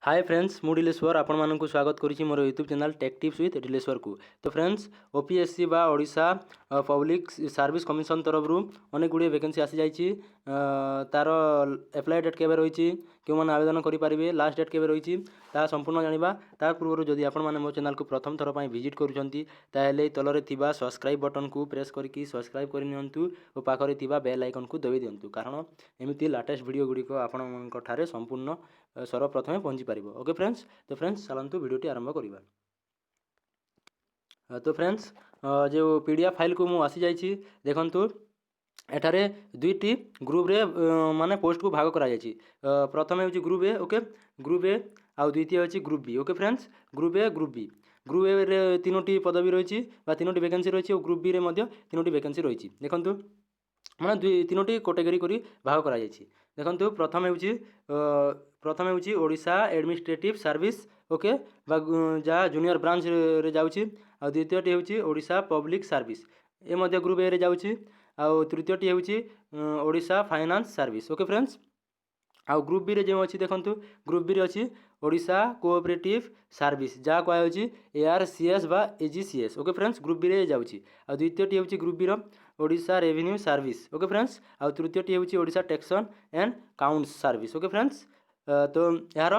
Hi friends मु डिलेश्वर आपण मानक स्वागत करुच्ची मोर YouTube channel tech tips with Dileshwar को। तो फ्रेंड्स ओपीएससी बा ओडिशा पब्लिक सर्विस कमिशन तरफ अनेक गुड़े वैकेंसी आसी जाइए। तार एप्लाई डेट केबे रही क्यों मैंने आवेदन करेंगे लास्ट डेट केबे रही ता संपूर्ण जाना ता पूर्व जदि आपण मैंने मो चैनल को प्रथम थर पर विजिट करुँच ताहले तलरे थिबा सब्सक्राइब बटन को प्रेस करके सब्सक्राइब करनियंतु और पाखरे थिबा बेल आइकन को दबाई दिंतु कारण एमती लेटेस्ट वीडियो गुड़िक आपण ठारे संपूर्ण सर्वप्रथमे पहुँची पार। ओके फ्रेंड्स, तो फ्रेंड्स चलतु वीडियोटी आरंभ करवा। तो फ्रेंड्स जो पीडीएफ फाइल को मुझे आसी जाइए देखंतु एठारे दुईटी ग्रुप रे माने पोस्ट को भाग करा जाइए। प्रथम हूँ group A. Okay group A आउ द्वितीय हूँ group B. Okay friends group A group B. Group A रे तीनोटी पदवी रही तीनोटी वैकेंसी रही और ग्रुप बी रे मध्य तीनोटी वैकेंसी रही। देखंतु माने तीनोटी कैटेगरी करी भाग करा जाइए। देखंतु प्रथम हूँ ओडिशा एडमिनिस्ट्रेटिव सर्विस। ओके जहाँ जूनियर ब्रांच रे जाउची। आ द्वितीयटी हूँ Odisha public service A Madhya group A रे जाउची। आउ तृतीयटी हूँ Odisha finance service. Okay friends आउ ग्रुप बी रे जो अच्छी देखंतु ग्रुप बी रे अच्छी ओडिशा कोऑपरेटिव सर्विस जहाँ कहूँ ARCS बा AGCS। Okay friends group B रे जाउची। आ द्वितीयटी हूँ ग्रुप बी रो Odisha revenue service. Okay friends आउ तृतीयटी हूँ Odisha taxation and accounts service. Okay friends तो यार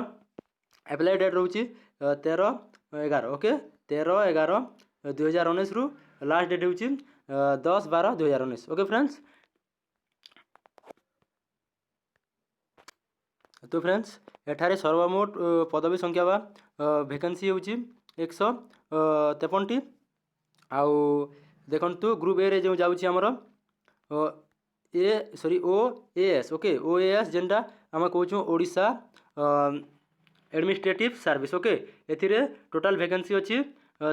एप्लाई डेट रोचे 13/11। ओके 13/11/2019 रु लास्ट डेट हूँ 10/12/2019। ओके फ्रेंड्स तो फ्रेंड्स एठारे सर्वमोट पदवी संख्या बा वैकेंसी हूँ 153टी। आउ देखंतु ग्रुप ए रे जो जाउची हमर OAS। ओके OAS जेनटा आम कहूँ ओडिशा एडमिनिस्ट्रेटिव सर्विस। ओके एथिरे टोटाल वैकेंसी अच्छी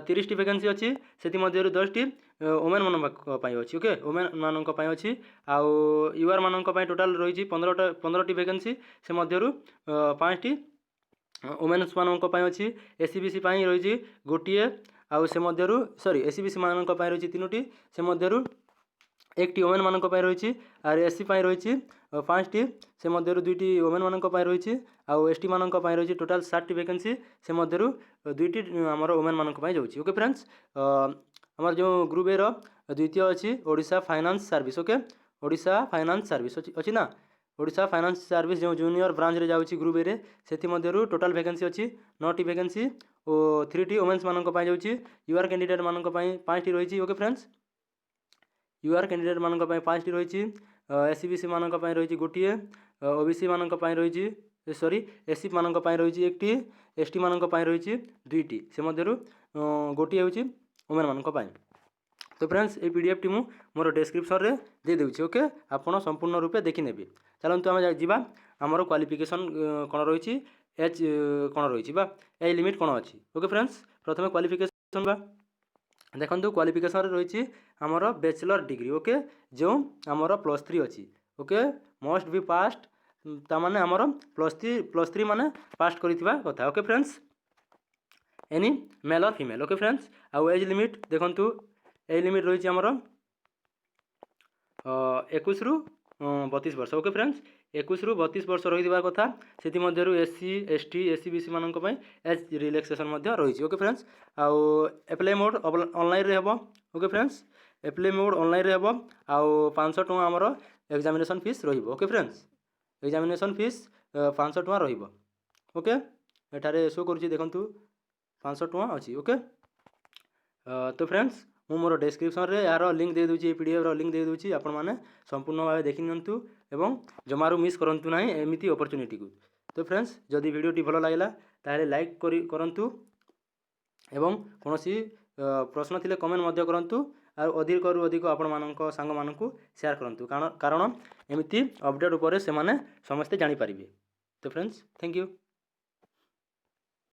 30टी वैकेंसी अच्छी से 10टी ओमेन मानी अच्छी। ओके ओमेन मानी अच्छी आउ यूआर मानी टोटाल रही 15टी वैकेंसी से मध्यरु 5टी ओमेन्स मानी अच्छी। एससीबीसी रही गोटे आउ से मध्यरु सॉरी एससीबीसी मानी रही 3टी से मध्यरु 1टी ओमेन मानक रही और एससी रही 5टी से मध्यरु 2टी ओमेन मानक रही आउ एसटी मानक रही टोटाल 60टी वैकेंसी से मध्यरु 2टी आमर ओमेन मानक जाउची। ओके फ्रेंड्स आमर जो ग्रुप ए रो द्वितीय अच्छी Odisha finance service. Okay Odisha finance service अच्छी ना ओडिशा फाइनान्स सर्विस जो जूनियर ब्रांच रे जाउची ग्रुप ए रे सेति मध्यरु टोटाल वैकेंसी अच्छी 9टी वैकेंसी और 3टी ओमेन्स मानक जाउची। यूआर कैंडिडेट मानक 5टी रही। ओके फ्रेंड्स यूआर कैंडिडेट मानक 5टी रही एससीबीसी मानक रही गोटे ओबीसी मानक रही सॉरी एससी मानक रही 1टी एसटी मानक रही 2टी से मध्यरु गोटे हूँ ओमेन मानक। तो फ्रेंड्स ये पीडीएफ टी मु मोर डिस्क्रिप्शन रे दे देउछि। ओके आपण संपूर्ण रूपे देखि नेबे। चलंतु आम जीवा आमर क्वालिफिकेशन कौन रही एज कौन रही बा एज लिमिट कौन अच्छी। ओके फ्रेंड्स प्रथम क्वालिफिकेशन बा देखो क्वालिफिकेशन रही आमर बैचलर डिग्री। ओके जो आमर +3 अच्छी। ओके मस्ट बी पास्ट तामाने आमर +3 माने पास्ट करिथिबा कथा। ओके फ्रेंड्स एनी मेल और फीमेल। ओके फ्रेंड्स आउ एज लिमिट देखंतु एज लिमिट रही आमर 21 रु 32 वर्ष। ओके फ्रेंड्स 21 रु 32 वर्ष रही कथा से एससी एसटी एससीबीसी मानक एज रिलैक्सेशन रही। ओके फ्रेंड्स आउ एप्लाई मोड ऑनलाइन रे हेबो। Okay friends apply mode online रे हेबो आउ 500 टका आमर एग्जामिनेशन फीस रहिबो। ओके फ्रेंड्स एग्जामिनेशन फीस 500 टका रहिबो। ओके एठारे शो करूची देखंतु 500 टका अच्छी। ओके तो फ्रेंड्स मु मोर डिस्क्रिप्शन रे यार लिंक दे दूची पीडीएफ रो लिंक दे दूची आपण माने संपूर्ण भाव देखि नियंतु एवं जमारू मिस करंतु नाही एमिति अपॉर्चुनिटी को। तो फ्रेंड्स जदि वीडियोटी भलो लागला ताले लाइक करंतु एवं कोनोसी प्रश्न थिले कमेंट मध्य करंतु और अधिक रु अधिक आपण मानक सांग मानकु शेयर करंतु कारण एमिति अपडेट ऊपर से माने समस्त जानि पारिबे। तो फ्रेंड्स थैंक यू।